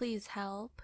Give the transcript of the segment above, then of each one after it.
Please help.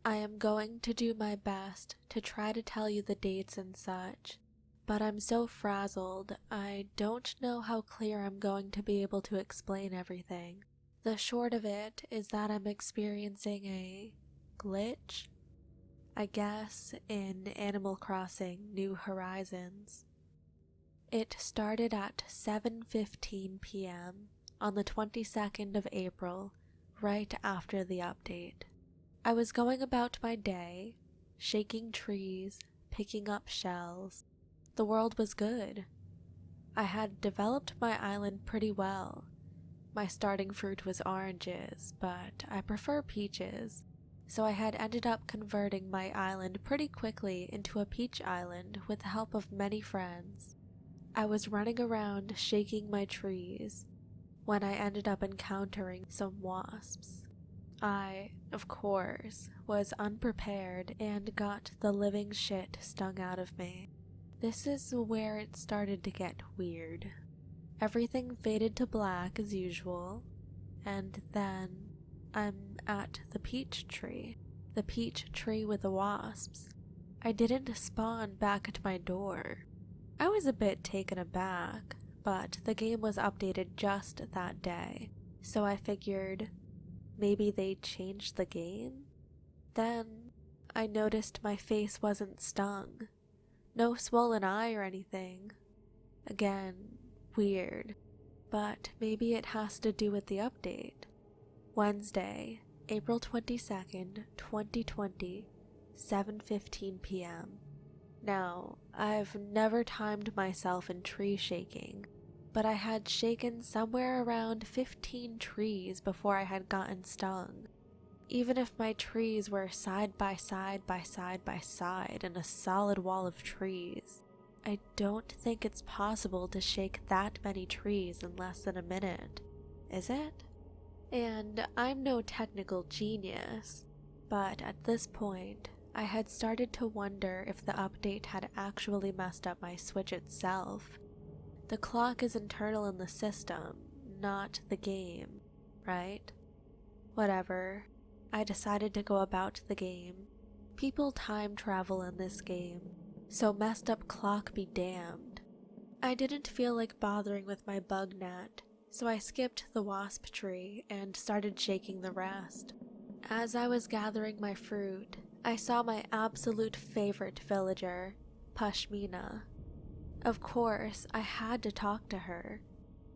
I am going to do my best to try to tell you the dates and such, but I'm so frazzled, I don't know how clear I'm going to be able to explain everything. The short of it is that I'm experiencing a glitch, I guess, in Animal Crossing New Horizons. It started at 7:15 p.m. on the 22nd of April, right after the update. I was going about my day, shaking trees, picking up shells. The world was good. I had developed my island pretty well. My starting fruit was oranges, but I prefer peaches, so I had ended up converting my island pretty quickly into a peach island with the help of many friends. I was running around shaking my trees when I ended up encountering some wasps. I, of course, was unprepared and got the living shit stung out of me. This is where it started to get weird. Everything faded to black as usual, and then I'm at the peach tree with the wasps. I didn't spawn back at my door. I was a bit taken aback, but the game was updated just that day, so I figured maybe they changed the game? Then I noticed my face wasn't stung. No swollen eye or anything. Again, weird, but maybe it has to do with the update. Wednesday, April 22nd, 2020, 7:15 p.m. Now, I've never timed myself in tree shaking, but I had shaken somewhere around 15 trees before I had gotten stung. Even if my trees were side by side by side by side in a solid wall of trees, I don't think it's possible to shake that many trees in less than a minute, is it? And I'm no technical genius, but at this point, I had started to wonder if the update had actually messed up my Switch itself. The clock is internal in the system, not the game, right? Whatever. I decided to go about the game. People time travel in this game, so messed up clock be damned. I didn't feel like bothering with my bug net, so I skipped the wasp tree and started shaking the rest. As I was gathering my fruit, I saw my absolute favorite villager, Pashmina. Of course, I had to talk to her.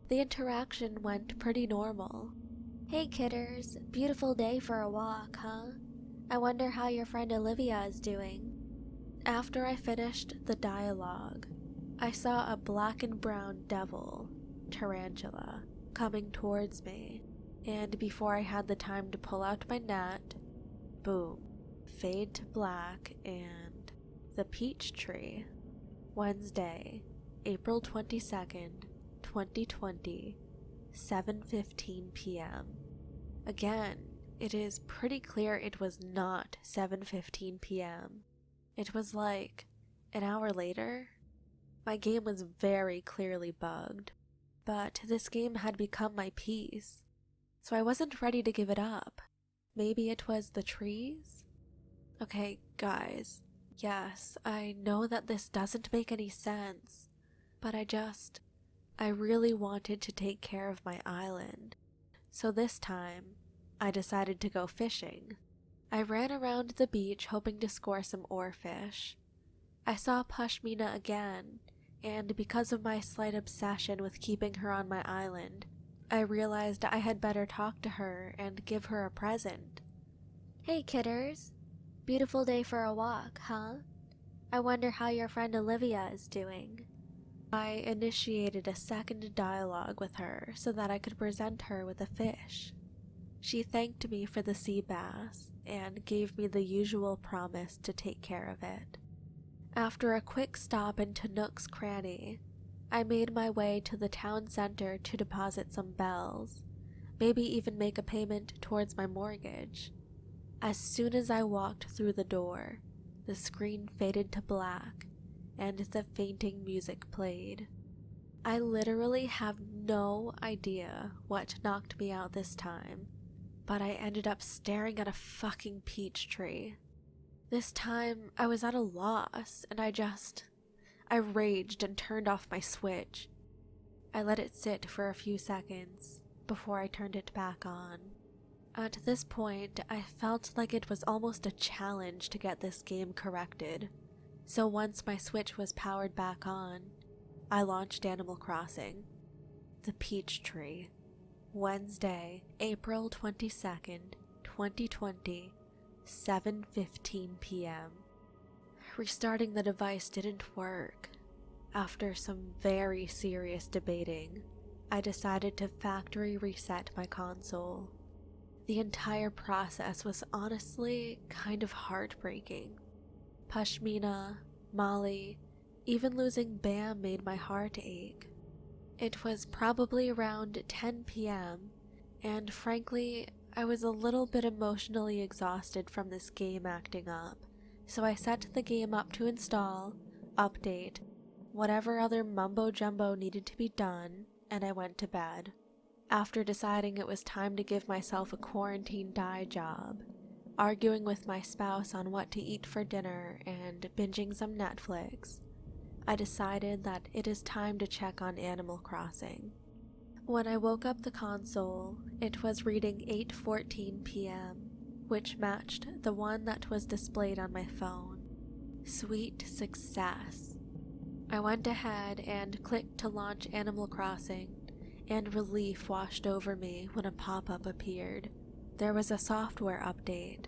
The interaction went pretty normal. Hey kidders, beautiful day for a walk, huh? I wonder how your friend Olivia is doing. After I finished the dialogue, I saw a black and brown devil, tarantula, coming towards me, and before I had the time to pull out my net, boom, fade to black and the peach tree. Wednesday, April 22nd, 2020, 7:15 p.m. Again, it is pretty clear it was not 7:15 p.m. It was like an hour later. My game was very clearly bugged, but this game had become my peace, so I wasn't ready to give it up. Maybe it was the trees? Okay, guys, yes, I know that this doesn't make any sense, but I really wanted to take care of my island. So this time, I decided to go fishing. I ran around the beach hoping to score some oarfish. I saw Pashmina again, and because of my slight obsession with keeping her on my island, I realized I had better talk to her and give her a present. Hey kidders, beautiful day for a walk, huh? I wonder how your friend Olivia is doing. I initiated a second dialogue with her so that I could present her with a fish. She thanked me for the sea bass and gave me the usual promise to take care of it. After a quick stop into Nook's Cranny, I made my way to the town center to deposit some bells, maybe even make a payment towards my mortgage. As soon as I walked through the door, the screen faded to black and the fainting music played. I literally have no idea what knocked me out this time, but I ended up staring at a fucking peach tree. This time, I was at a loss, and I raged and turned off my switch. I let it sit for a few seconds before I turned it back on. At this point, I felt like it was almost a challenge to get this game corrected. So once my Switch was powered back on, I launched Animal Crossing. The Peach Tree. Wednesday, April 22nd, 2020, 7:15 p.m. Restarting the device didn't work. After some very serious debating, I decided to factory reset my console. The entire process was honestly kind of heartbreaking. Pashmina, Molly, even losing Bam made my heart ache. It was probably around 10 p.m., and frankly, I was a little bit emotionally exhausted from this game acting up, so I set the game up to install, update, whatever other mumbo-jumbo needed to be done, and I went to bed. After deciding it was time to give myself a quarantine dye job, arguing with my spouse on what to eat for dinner, and binging some Netflix, I decided that it is time to check on Animal Crossing. When I woke up the console, it was reading 8:14 p.m., which matched the one that was displayed on my phone. Sweet success. I went ahead and clicked to launch Animal Crossing, and relief washed over me when a pop-up appeared. There was a software update.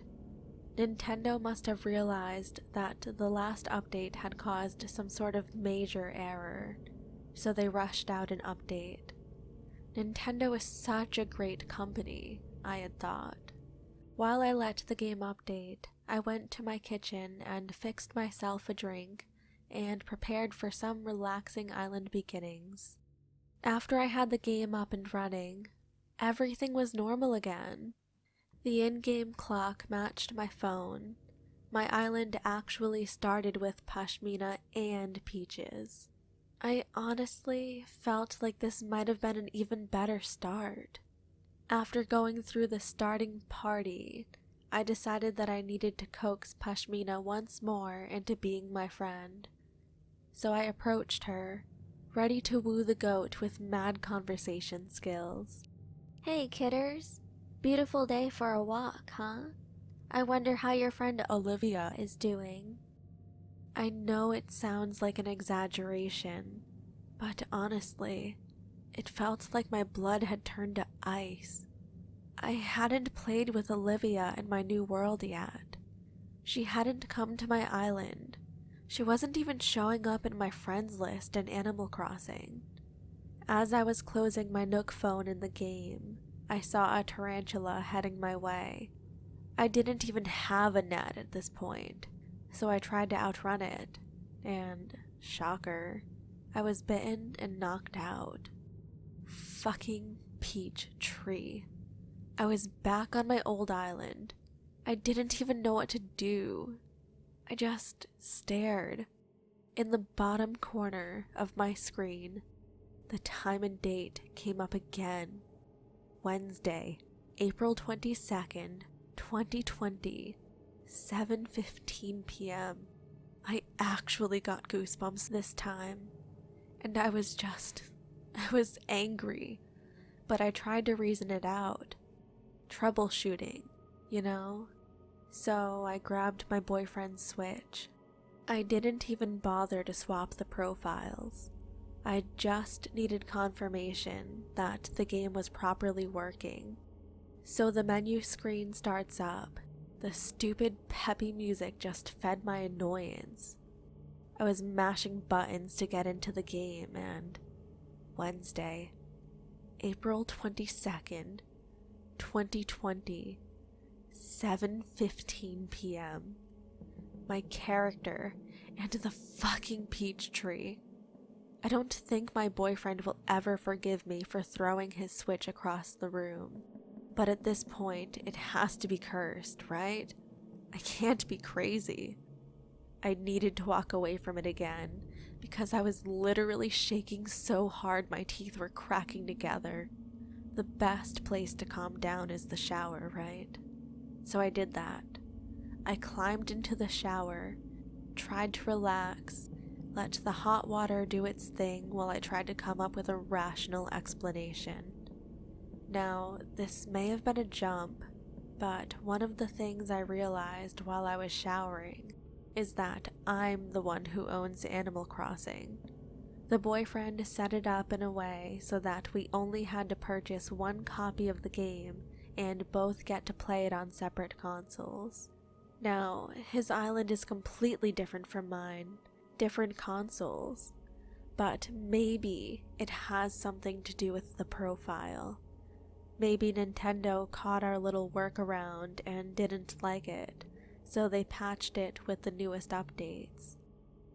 Nintendo must have realized that the last update had caused some sort of major error, so they rushed out an update. Nintendo is such a great company, I had thought. While I let the game update, I went to my kitchen and fixed myself a drink and prepared for some relaxing island beginnings. After I had the game up and running, everything was normal again. The in-game clock matched my phone. My island actually started with Pashmina and peaches. I honestly felt like this might have been an even better start. After going through the starting party, I decided that I needed to coax Pashmina once more into being my friend. So I approached her, ready to woo the goat with mad conversation skills. Hey, kidders. Beautiful day for a walk, huh? I wonder how your friend Olivia is doing. I know it sounds like an exaggeration, but honestly, it felt like my blood had turned to ice. I hadn't played with Olivia in my new world yet. She hadn't come to my island. She wasn't even showing up in my friends list in Animal Crossing. As I was closing my Nook phone in the game, I saw a tarantula heading my way. I didn't even have a net at this point, so I tried to outrun it, and, shocker, I was bitten and knocked out. Fucking peach tree. I was back on my old island. I didn't even know what to do. I just stared. In the bottom corner of my screen, the time and date came up again. Wednesday, April 22nd, 2020, 7:15 p.m. I actually got goosebumps this time, and I was angry, but I tried to reason it out. Troubleshooting, you know? So I grabbed my boyfriend's Switch. I didn't even bother to swap the profiles. I just needed confirmation that the game was properly working. So the menu screen starts up. The stupid peppy music just fed my annoyance. I was mashing buttons to get into the game, and Wednesday, April 22nd, 2020, 7:15 p.m. My character and the fucking peach tree. I don't think my boyfriend will ever forgive me for throwing his Switch across the room. But at this point, it has to be cursed, right? I can't be crazy. I needed to walk away from it again, because I was literally shaking so hard my teeth were cracking together. The best place to calm down is the shower, right? So I did that. I climbed into the shower, tried to relax, let the hot water do its thing while I tried to come up with a rational explanation. Now, this may have been a jump, but one of the things I realized while I was showering is that I'm the one who owns Animal Crossing. The boyfriend set it up in a way so that we only had to purchase one copy of the game and both get to play it on separate consoles. Now, his island is completely different from mine, different consoles, but maybe it has something to do with the profile. Maybe Nintendo caught our little workaround and didn't like it, so they patched it with the newest updates.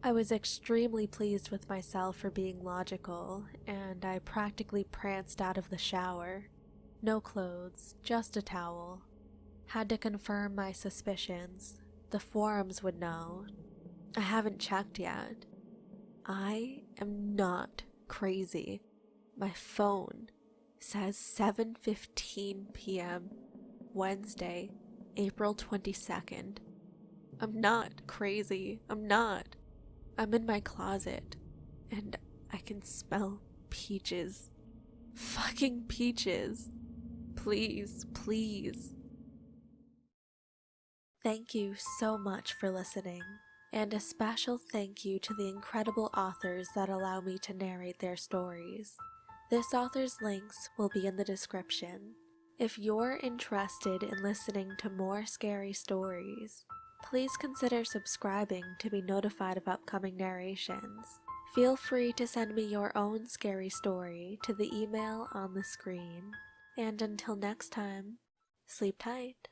I was extremely pleased with myself for being logical, and I practically pranced out of the shower. No clothes, just a towel. Had to confirm my suspicions. The forums would know. I haven't checked yet. I am not crazy. My phone says 7:15 p.m. Wednesday, April 22nd. I'm not crazy. I'm not. I'm in my closet, and I can smell peaches. Fucking peaches. Please, please. Thank you so much for listening, and a special thank you to the incredible authors that allow me to narrate their stories. This author's links will be in the description. If you're interested in listening to more scary stories, please consider subscribing to be notified of upcoming narrations. Feel free to send me your own scary story to the email on the screen. And until next time, sleep tight.